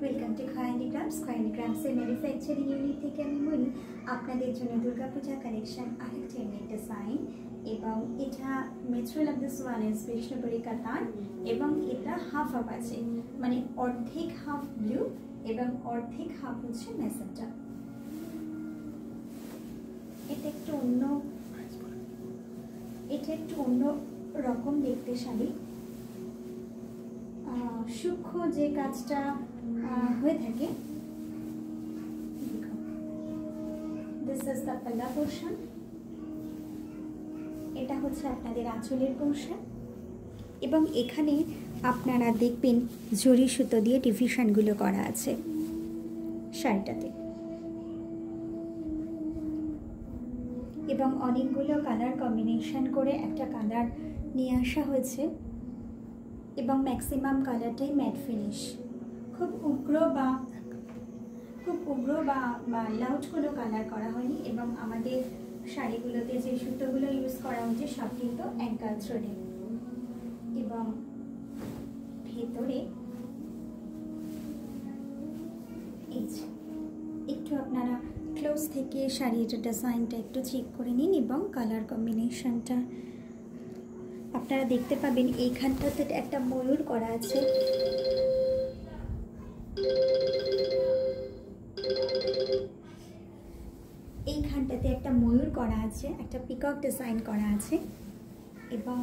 Welcome to Khoyanigrams. খয়ানিগ্রামসের manufacturing unit থেকে আমি বলি আপনাদের জন্য দুর্গাপূজা কালেকশন আরেকটা ইউনিক ডিজাইন, এবং এটা material of this one is Bishnupuri Katan, এবং এটা হাফ হাফ আছে, মানে অর্ধেক হাফ ব্লু এবং অর্ধেক হাফ হচ্ছে ম্যাজেন্টা। এটা একটু অন্য রকম দেখতে শাড়ি। সূক্ষ্ম যে কাজটা হয়ে থাকে, দিস ইজ দ্য পাল্লা পোর্শন। এটা হচ্ছে আপনাদের আঁচলের পোর্শন, এবং এখানে আপনারা দেখবেন জরি সুতো দিয়ে ডিভিশনগুলো করা আছে শাড়িটাতে, এবং অনেকগুলো কালার কম্বিনেশন করে একটা কালার নিয়ে আসা হয়েছে, এবং ম্যাক্সিমাম কালারটাই ম্যাট ফিনিশ। খুব উগ্র বা লাউড কোনো কালার করা হয়নি, এবং আমাদের শাড়িগুলোতে যে সুতোগুলো ইউজ করা হচ্ছে সব কিন্তু অ্যাঙ্কাল থ্রেডে, এবং ভেতরে এই যে একটু আপনারা ক্লোজ থেকে শাড়ির ডিজাইনটা একটু চেক করে নিন, এবং কালার কম্বিনেশনটা আপনারা দেখতে পাবেন। এইখানটাতে একটা ময়ূর করা আছে, এইখানটাতে একটা ময়ূর করা আছে, একটা পিকক ডিজাইন করা আছে, এবং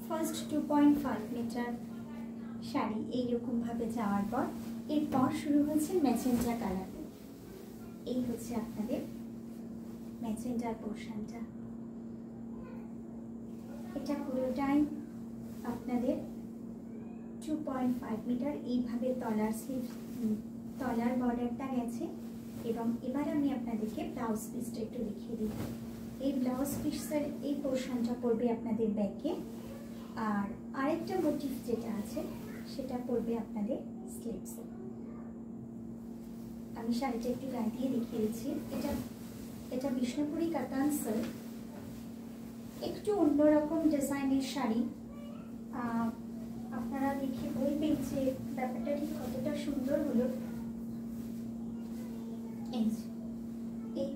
ফার্স্ট 2.5 মিটার শাড়ি এইরকমভাবে যাওয়ার পর এরপর শুরু হচ্ছে ম্যাজেন্টা কালার। এই হচ্ছে আপনাদের ম্যাজেন্টার পোর্শনটা। এটা পুরোটাই আপনাদের 2.5 মিটার এইভাবে তলার বর্ডারটা গেছে। এবং এবার আমি আপনাদেরকে ব্লাউজ পিসটা একটু দেখিয়ে দিই। এই ব্লাউজ পিসের এই পোর্শনটা পড়বে আপনাদের ব্যাকে, আর আরেকটা মোটিভ যেটা আছে সেটা পড়বে আপনাদের স্লিভসে। আমি শাড়িটা একটু গায়ে দিয়ে দেখিয়ে দিচ্ছি। এটা বিষ্ণুপুরি কাতান সিল্ক, একটু অন্যরকম ডিজাইনের শাড়ি। আপনারা দেখে বলবেন যে ব্যাপারটা ঠিক কতটা সুন্দর হলো। এই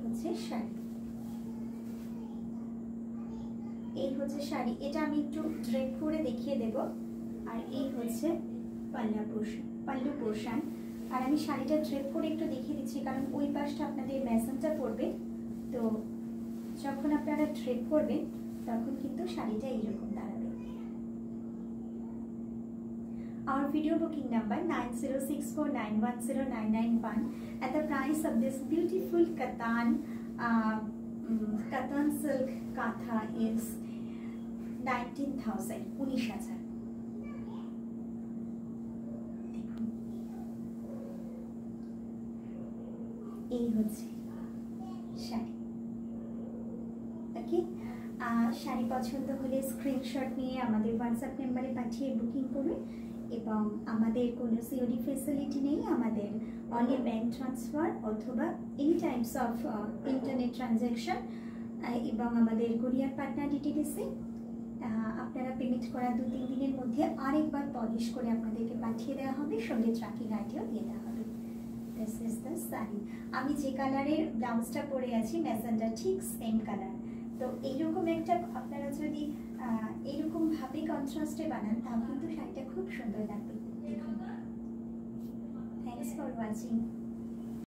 হচ্ছে শাড়ি, এটা আমি একটু ড্রেপ করে দেখিয়ে দেব। আর এই হচ্ছে পাল্লু পোর্শন। আর আমি শাড়িটা ড্রেপ করে একটু দেখিয়ে দিচ্ছি, কারণ ওই পাশটা আপনাদের ম্যাজেন্টা পড়বে, তো যখন আপনারা ড্রেপ করবেন তখন কিন্তু শাড়িটা এইরকম দাঁড়াবে। Our video booking number 9064910991, and the price of this beautiful Katan silk katha is 19,000. 19,000. এই হচ্ছে শাড়ি। ওকে, শাড়ি পছন্দ হলে স্ক্রিনশট নিয়ে আমাদের হোয়াটসঅ্যাপ নাম্বারে পাঠিয়ে বুকিং করুন, এবং আমাদের কোনো সিওডি ফেসিলিটি নেই, আমাদের অনলি ব্যাঙ্ক ট্রান্সফার অথবা any types of internet transaction, এবং আমাদের কুরিয়ার পার্টনার ডিটিডিসি। আপনারা পেমেন্ট করার 2-3 দিনের মধ্যে আরেকবার পলিশ করে আপনাদেরকে পাঠিয়ে দেওয়া হবে, সঙ্গে ট্র্যাকিং আইডিও দিয়ে দেওয়া হবে। This is the sari. আমি যে কালারের ব্লাউজটা পরে আছি ম্যাজেন্টা ঠিক সেম কালার। তো এইরকম একটা আপনারা যদি এইরকমভাবে কন্ট্রাস্টে বানান তাহলে কিন্তু শাড়িটা খুব সুন্দর লাগবে। দেখুন, থ্যাংকস ফর ওয়াচিং।